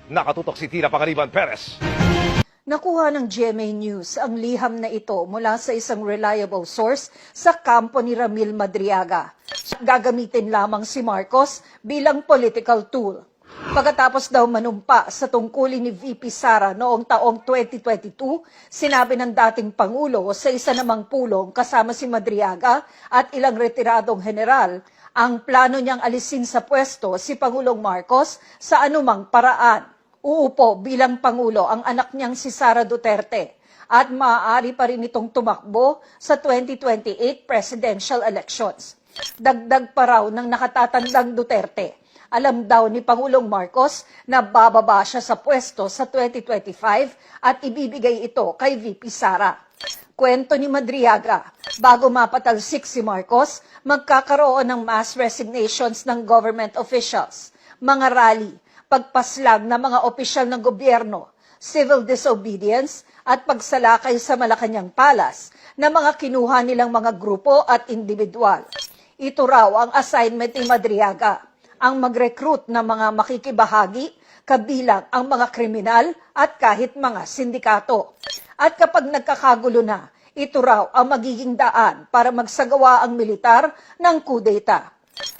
Nakatutok si Tina Pangaliban Perez. Nakuha ng GMA News ang liham na ito mula sa isang reliable source sa kampo ni Ramil Madriaga. Gagamitin lamang si Marcos bilang political tool. Pagkatapos daw manumpa sa tungkulin ni VP Sara noong taong 2022, sinabi ng dating Pangulo sa isa namang pulong kasama si Madriaga at ilang retiradong general, ang plano niyang alisin sa pwesto si Pangulong Marcos sa anumang paraan. Uupo bilang Pangulo ang anak niyang si Sara Duterte at maaari pa rin itong tumakbo sa 2028 presidential elections. Dagdag pa raw ng nakatatandang Duterte. Alam daw ni Pangulong Marcos na bababa siya sa pwesto sa 2025 at ibibigay ito kay VP Sara. Kwento ni Madriaga, bago mapatalsik si Marcos, magkakaroon ng mass resignations ng government officials, mga rally, pagpaslang ng mga opisyal ng gobyerno, civil disobedience at pagsalakay sa Malacanang Palace na mga kinuha nilang mga grupo at individual. Ito raw ang assignment ni Madriaga, ang mag-recruit ng mga makikibahagi, kabilang ang mga kriminal at kahit mga sindikato. At kapag nagkakagulo na, ito raw ang magiging daan para magsagawa ang militar ng kudeta.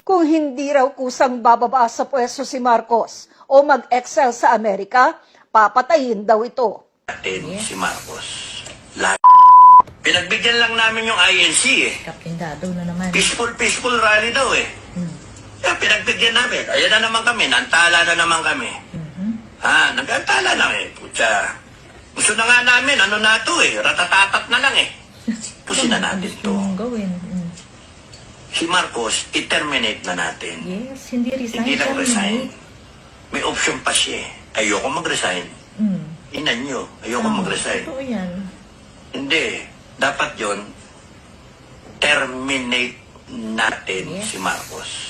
Kung hindi raw kusang bababa sa pwesto si Marcos o mag-excel sa Amerika, papatayin daw ito. Si Marcos. Pinagbigyan lang namin yung INC eh. Kapindado na naman. Peaceful rally daw eh. Kaya pinagbigyan namin. Ayan na naman kami. Nantala na naman kami. Nagantala na eh. Putya. Gusto na nga namin. Ano na to eh. Ratatatat na lang eh. Pusin na natin to. Gawin. Si Marcos, i-terminate na natin. Yes, hindi resign. Hindi lang resign. May option pa siya eh. Ayoko mag-resign. Inan nyo. Ayoko mag-resign. Totoo yan. Hindi. Dapat yon terminate natin si Marcos.